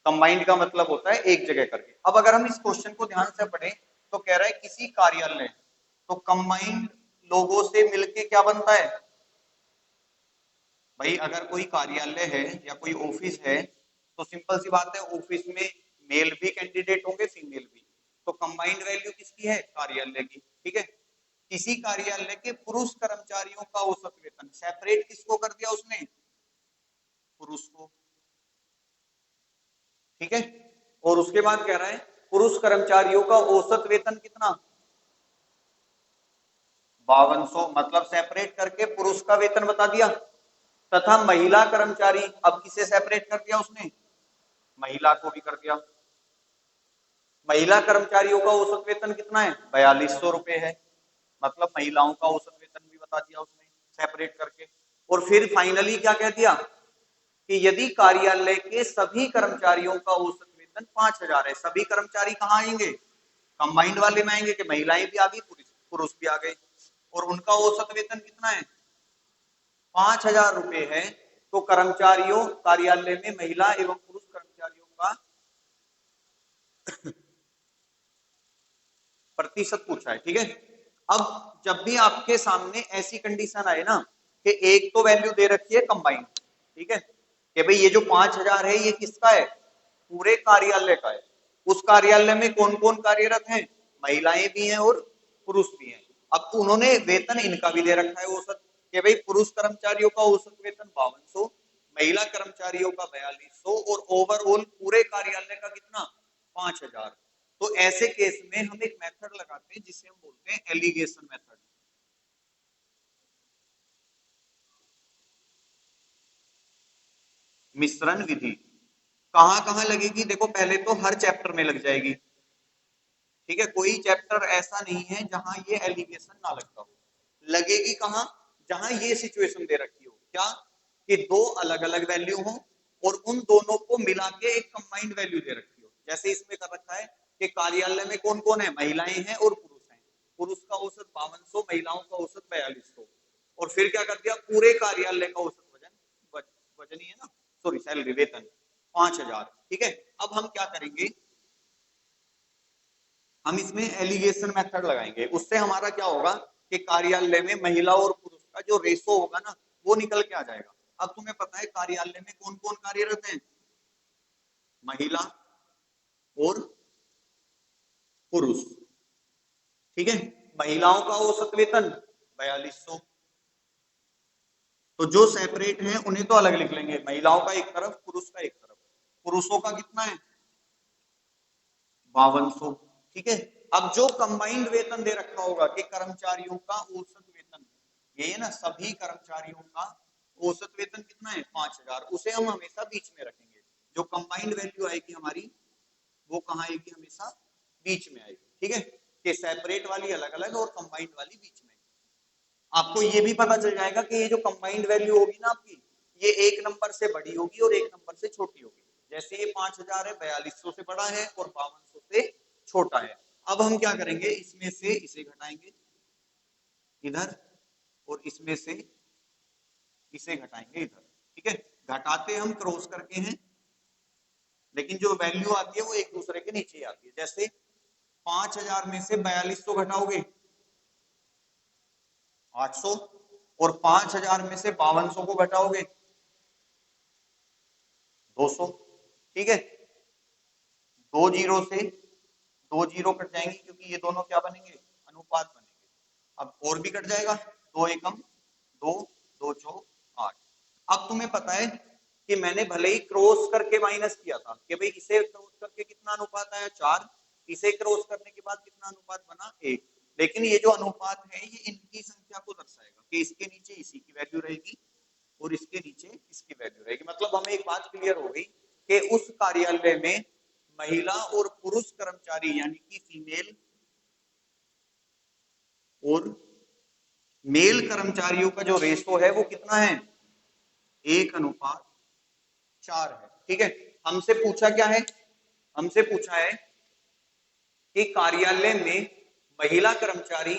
कंबाइंड का मतलब होता है एक जगह करके। अब अगर हम इस क्वेश्चन को ध्यान से पढ़ें तो कह रहा है किसी कार्यालय, तो कंबाइंड लोगों से मिलके क्या बनता है भाई, अगर कोई कार्यालय है या कोई ऑफिस है तो सिंपल सी बात है ऑफिस में मेल भी कैंडिडेट होंगे फीमेल भी, तो कंबाइंड वैल्यू किसकी है, कार्यालय की, ठीक है। किसी कार्यालय के पुरुष कर्मचारियों का औसत वेतन, सेपरेट किसको कर दिया उसने, पुरुष को, ठीक है। और उसके बाद कह रहा है पुरुष कर्मचारियों का औसत वेतन कितना, 5200, मतलब सेपरेट करके पुरुष का वेतन बता दिया, तथा महिला कर्मचारी, अब किसे सेपरेट कर दिया उसने, महिला को भी कर दिया। महिला कर्मचारियों का औसत वेतन कितना है, 4200 रुपए है, मतलब महिलाओं का औसत वेतन भी बता दिया उसने सेपरेट करके। और फिर फाइनली क्या कह दिया कि यदि कार्यालय के सभी कर्मचारियों का औसत वेतन 5000 है, सभी कर्मचारी कहाँ आएंगे, कंबाइंड वाले में आएंगे कि महिलाएं भी आ गई पुरुष भी आ गए, और उनका औसत वेतन कितना है 5000 रुपए है, तो कर्मचारियों कार्यालय में महिला एवं पुरुष कर्मचारियों का प्रतिशत पूछा है, ठीक है। अब जब भी आपके सामने ऐसी कंडीशन आए ना कि एक तो वैल्यू दे रखी है कंबाइंड, ठीक है, कि भाई ये जो 5000 है ये किसका है, पूरे कार्यालय का है, उस कार्यालय में कौन कौन कार्यरत हैं, महिलाएं भी हैं और पुरुष भी हैं। अब उन्होंने वेतन इनका भी दे रखा है औसत, कि भाई पुरुष कर्मचारियों का औसत वेतन 5200, महिला कर्मचारियों का 4200, और ओवरऑल पूरे कार्यालय का कितना 5000। तो ऐसे केस में हम एक मेथड लगाते हैं जिसे हम बोलते हैं एलिगेशन मेथड। मिश्रण विधि कहां कहां लगेगी, देखो पहले तो हर चैप्टर में लग जाएगी, ठीक है, कोई चैप्टर ऐसा नहीं है जहां ये एलिगेशन ना लगता हो। लगेगी कहां, जहां ये सिचुएशन दे रखी हो, क्या कि दो अलग अलग वैल्यू हो और उन दोनों को मिला के एक कंबाइंड वैल्यू दे रखी हो, जैसे इसमें कर रखा है कि कार्यालय में कौन कौन है, महिलाएं हैं और पुरुष हैं, पुरुष का औसत 5200, महिलाओं का औसत 4200, और फिर क्या कर दिया पूरे कार्यालय का औसत वजन, वजन ही है ना, सॉरी सैलरी वेतन 5000, ठीक है। अब हम क्या करेंगे, हम इसमें एलिगेशन मेथड लगाएंगे, उससे हमारा क्या होगा कि कार्यालय में महिला और पुरुष का जो रेशो होगा ना वो निकल के आ जाएगा। अब तुम्हें पता है कार्यालय में कौन कौन कार्यरत है, महिला और पुरुष, ठीक है। महिलाओं का औसत वेतन 4200, तो जो सेपरेट हैं उन्हें तो अलग लिख लेंगे, महिलाओं का एक तरफ पुरुष का एक तरफ, पुरुषों का कितना है 5200, ठीक है। अब जो कंबाइंड वेतन दे रखा होगा कि कर्मचारियों का औसत वेतन, ये है ना सभी कर्मचारियों का औसत वेतन कितना है 5000, उसे हम हमेशा बीच में रखेंगे, जो कंबाइंड वैल्यू आएगी हमारी वो कहाँ आएगी, हमेशा बीच में आएगी, ठीक है, कि सेपरेट वाली अलग अलग और कंबाइंड वाली बीच में। आपको ये भी पता चल जाएगा कि ये जो कंबाइंड वैल्यू होगी ना आपकी, ये एक नंबर से बड़ी होगी और एक नंबर से छोटी होगी, जैसे ये 5000 है 4200 से बड़ा है और 5200 से छोटा है। अब हम क्या करेंगे, इसमें से इसे घटाएंगे इधर और इसमें से इसे घटाएंगे इधर, ठीक है, घटाते हम क्रॉस करके हैं, लेकिन जो वैल्यू आती है वो एक दूसरे के नीचे आती है, जैसे 5000 में से 4200 घटाओगे 800, और 5000 में से 5200 को घटाओगे 200, ठीक है, दो जीरो से दो जीरो कट जाएंगे क्योंकि ये दोनों क्या बनेंगे, अनुपात बनेंगे। अब और भी कट जाएगा, दो एकम दो, दो चौक 8। अब तुम्हें पता है कि मैंने भले ही क्रॉस करके माइनस किया था कि भाई इसे क्रॉस करके कितना अनुपात आया 4, इसे क्रॉस करने के बाद कितना अनुपात बना 1, लेकिन ये जो अनुपात है ये इनकी संख्या को दर्शाएगा कि इसके नीचे इसी की वैल्यू रहेगी और इसके नीचे इसकी वैल्यू रहेगी। मतलब हमें एक बात क्लियर हो गई कि उस कार्यालय में महिला और पुरुष कर्मचारी यानी कि फीमेल और मेल कर्मचारियों का जो रेशो है वो कितना है, 1:4 है। ठीक है, हमसे पूछा क्या है, हमसे पूछा है कि कार्यालय में महिला कर्मचारी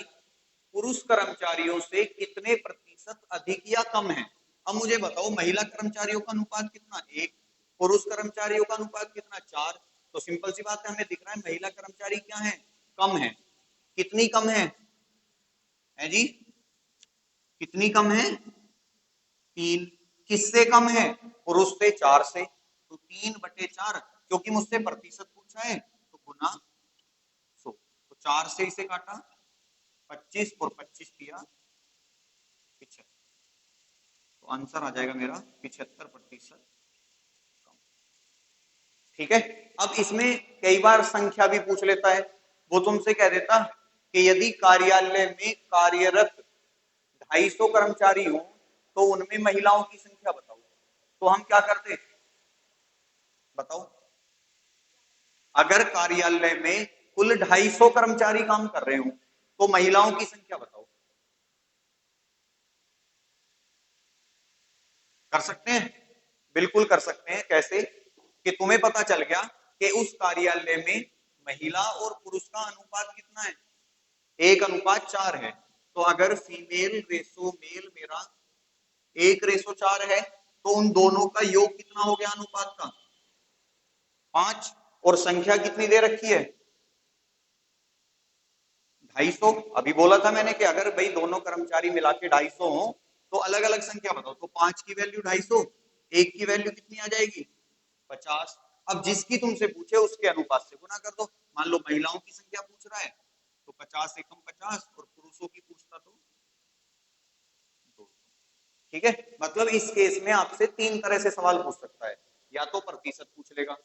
पुरुष कर्मचारियों से कितने प्रतिशत अधिक या कम है। अब मुझे बताओ महिला कर्मचारियों का अनुपात कितना, 1, पुरुष कर्मचारियों का अनुपात कितना, 4। तो सिंपल सी बात है, हमें दिख रहा है महिला कर्मचारी क्या है, कम है। कितनी कम है जी, कितनी कम है, 3। किससे कम है, पुरुष से, 4 से। तो 3/4, क्योंकि मुझसे प्रतिशत पूछा है तो गुना 100। तो 4 से इसे काटा, 25 और 25 किया 75। तो आंसर आ जाएगा मेरा 75%। ठीक है, अब इसमें कई बार संख्या भी पूछ लेता है। वो तुमसे कह देता कि यदि कार्यालय में कार्यरत 250 कर्मचारी हो तो उनमें महिलाओं की संख्या बताओ। तो हम क्या करते, बताओ, अगर कार्यालय में कुल 250 कर्मचारी काम कर रहे हो तो महिलाओं की संख्या बताओ। कर सकते हैं, बिल्कुल कर सकते हैं। कैसे, कि तुम्हें पता चल गया कि उस कार्यालय में महिला और पुरुष का अनुपात कितना है, 1:4 है। तो अगर फीमेल रेशो मेल मेरा 1:4 है तो उन दोनों का योग कितना हो गया अनुपात का, 5। और संख्या कितनी दे रखी है, 250। अभी बोला था मैंने कि अगर भाई दोनों कर्मचारी मिला के 250 हो तो अलग अलग संख्या बताओ। तो 5 की वैल्यू 250, 1 की वैल्यू कितनी आ जाएगी, 50। अब जिसकी तुमसे पूछे उसके अनुपात से गुना कर दो। मान लो महिलाओं की संख्या पूछ रहा है तो 50 एकम 50, और पुरुषों की पूछता तो 200। ठीक है, मतलब इस केस में आपसे 3 तरह से सवाल पूछ सकता है। या तो प्रतिशत पूछ लेगा,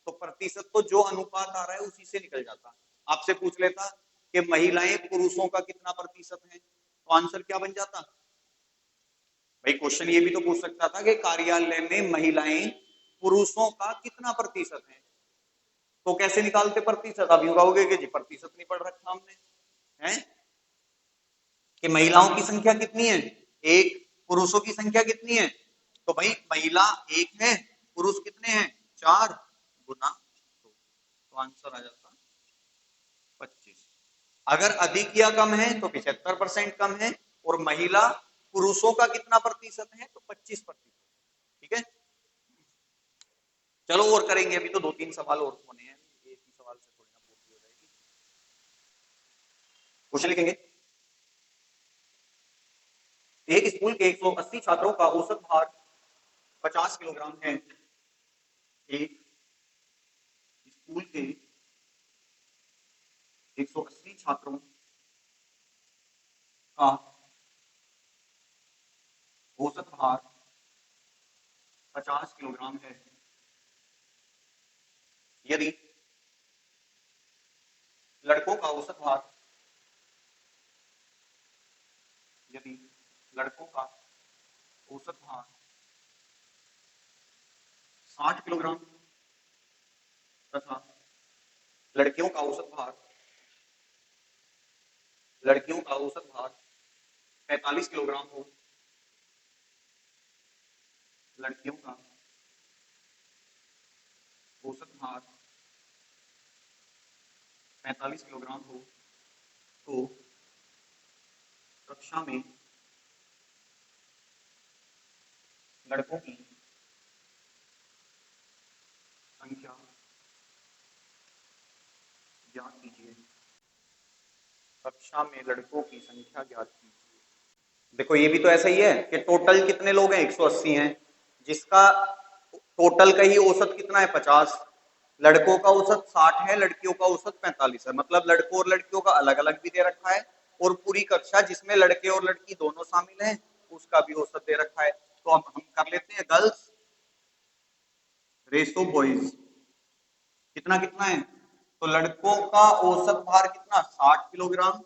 तो प्रतिशत तो जो अनुपात आ रहा है उसी से निकल जाता। आपसे पूछ लेता कि महिलाएं पुरुषों का कितना प्रतिशत है, तो आंसर क्या बन जाता। भाई क्वेश्चन ये भी तो पूछ सकता था कि कार्यालय में महिलाएं पुरुषों का कितना प्रतिशत है, तो कैसे निकालते प्रतिशत। आप यूं कहोगे कि जी प्रतिशत नहीं पढ़ रखा हमने, हैं कि महिलाओं की संख्या कितनी है, 1, पुरुषों की संख्या कितनी है। तो भाई महिला 1 है, पुरुष कितने हैं, 4, गुना 2। तो आंसर आ जाता 25। अगर अधिक या कम है तो 75% कम है, और महिला पुरुषों का कितना प्रतिशत है, तो 25%। ठीक है, चलो और करेंगे, अभी तो 2-3 सवाल और होने हैं, एक ही सवाल से थोड़ी ना पूरी हो जाएगी। क्वेश्चन लिखेंगे, एक स्कूल के 180 छात्रों का औसत भार 50 किलोग्राम है। एक स्कूल के 180 छात्रों का औसत भार 50 किलोग्राम है। यदि लड़कों का औसत भार, यदि लड़कों का औसत भार 60 किलोग्राम तथा लड़कियों का औसत भार, लड़कियों का औसत भार 45 किलोग्राम हो, लड़कियों का औसत भार 45 किलोग्राम हो, तो कक्षा में लड़कों की संख्या ज्ञात कीजिए। कक्षा में लड़कों की संख्या ज्ञात कीजिए। देखो ये भी तो ऐसा ही है कि टोटल कितने लोग हैं, 180 हैं, जिसका टोटल का ही औसत कितना है, 50। लड़कों का औसत 60 है, लड़कियों का औसत 45 है। मतलब लड़कों और लड़कियों का अलग अलग भी दे रखा है, और पूरी कक्षा जिसमें लड़के और लड़की दोनों शामिल हैं उसका भी औसत दे रखा है। तो अब हम कर लेते हैं, गर्ल्स रेशो बॉयज कितना कितना है। तो लड़कों का औसत भार कितना, 60 किलोग्राम,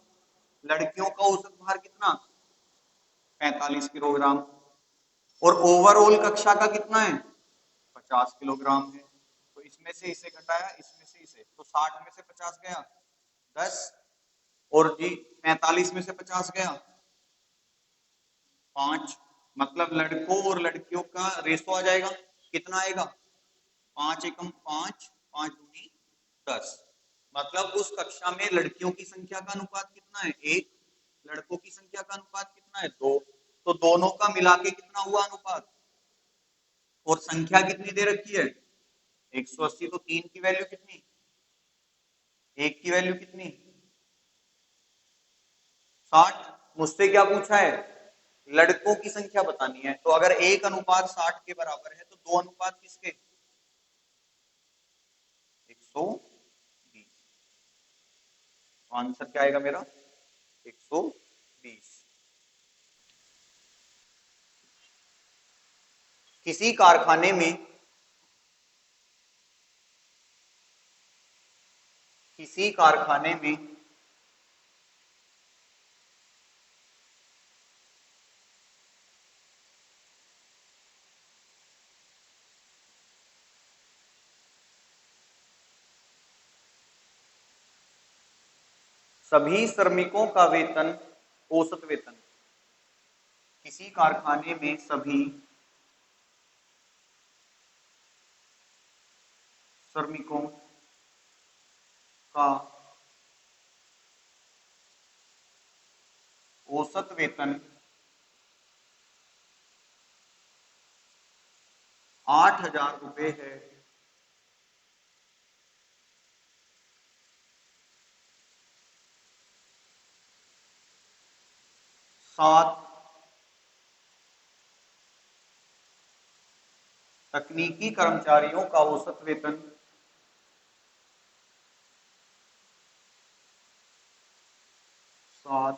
लड़कियों का औसत भार कितना, 45 किलोग्राम, और ओवरऑल कक्षा का कितना है, 50 किलोग्राम है। तो इसमें इसमें से इसे घटाया, इसमें से इसे, तो 60 में से 50 गया 10, और जी 45 में से 50 गया 5, मतलब लड़कों और लड़कियों का रेशो आ जाएगा, कितना आएगा 5 एकम 5, 5 दूनी 10। मतलब उस कक्षा में लड़कियों की संख्या का अनुपात कितना है 1, लड़कों की संख्या का अनुपात कितना है 2, तो दोनों का मिला के कितना हुआ अनुपात, और संख्या कितनी दे रखी है 180, तो 3 की वैल्यू कितनी, 1 की वैल्यू कितनी 60। मुझसे क्या पूछा है, लड़कों की संख्या बतानी है, तो अगर 1 अनुपात 60 के बराबर है तो 2 अनुपात किसके 120। आंसर क्या आएगा मेरा 120। किसी कारखाने में किसी कारखाने में सभी श्रमिकों का वेतन, औसत वेतन, किसी कारखाने में सभी श्रमिकों का औसत वेतन 8,000 रुपए है, साथ तकनीकी कर्मचारियों का औसत वेतन 7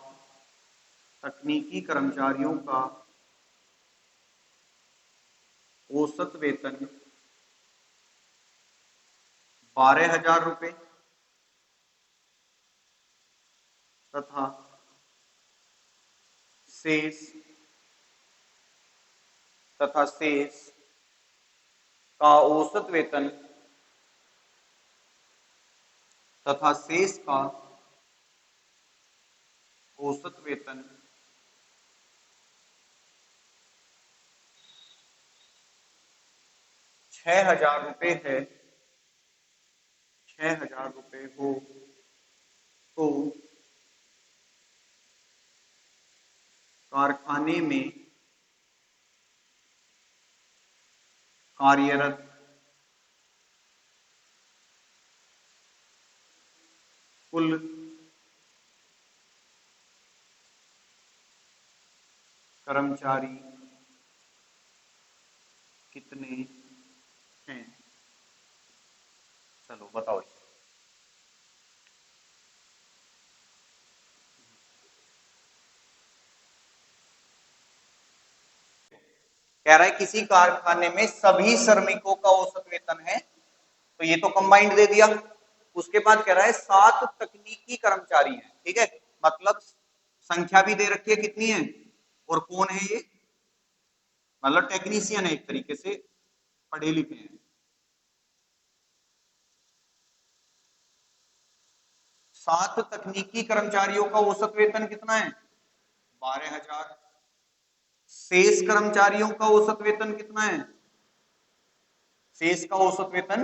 तकनीकी कर्मचारियों का औसत वेतन 12,000 रुपए तथा शेष का औसत वेतन तथा शेष का औसत वेतन 6,000 रुपए है, 6,000 रुपए हो तो कारखाने में कार्यरत कुल कर्मचारी कितने हैं, चलो बताओ। कह रहा है किसी कारखाने में सभी श्रमिकों का औसत वेतन है, तो ये तो कंबाइंड दे दिया। उसके बाद कह रहा है 7 तकनीकी कर्मचारी हैं, ठीक है, मतलब संख्या भी दे रखी है कितनी है, और कौन है ये, मतलब टेक्नीशियन है, एक तरीके से पढ़े लिखे हैं। 7 तकनीकी कर्मचारियों का औसत वेतन कितना है 12,000, शेष कर्मचारियों का औसत वेतन कितना है, शेष का औसत वेतन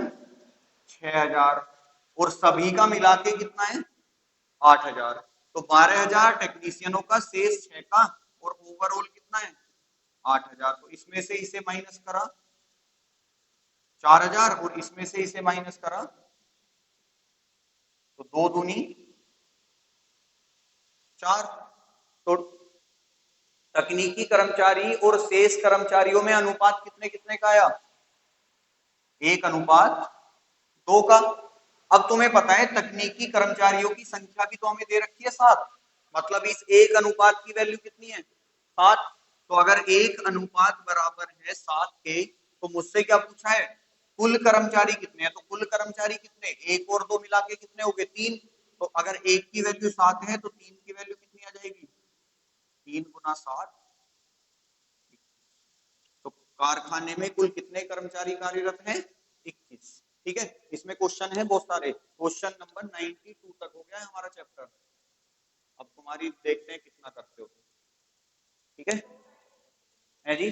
6,000, और सभी का मिला के कितना है 8,000, तो 12,000 टेक्नीशियनों का, शेष 6 का, और ओवरऑल कितना है 8,000। तो इसमें से इसे माइनस करा 4,000, और इसमें से इसे माइनस करा तो 2 दूनी 4। तो तकनीकी कर्मचारी और शेष कर्मचारियों में अनुपात कितने कितने का आया 1:2 का। अब तुम्हें पता है तकनीकी कर्मचारियों की संख्या भी तो हमें दे रखी है 7, मतलब इस 1 अनुपात की वैल्यू कितनी है 7। तो अगर 1 अनुपात बराबर है 7 के, तो मुझसे क्या पूछा है कुल कर्मचारी कितने हैं, तो कुल कर्मचारी कितने, 1 और 2 मिला के कितने हो गए 3। तो अगर 1 की वैल्यू 7 है तो 3 की वैल्यू कितनी आ जाएगी 3 गुना 7। तो कारखाने में कुल कितने कर्मचारी कार्यरत हैं 21। ठीक है, इसमें क्वेश्चन है बहुत सारे। क्वेश्चन नंबर 92 तक हो गया है हमारा चैप्टर। अब तुम्हारी देखते हैं कितना करते हो, ठीक है जी।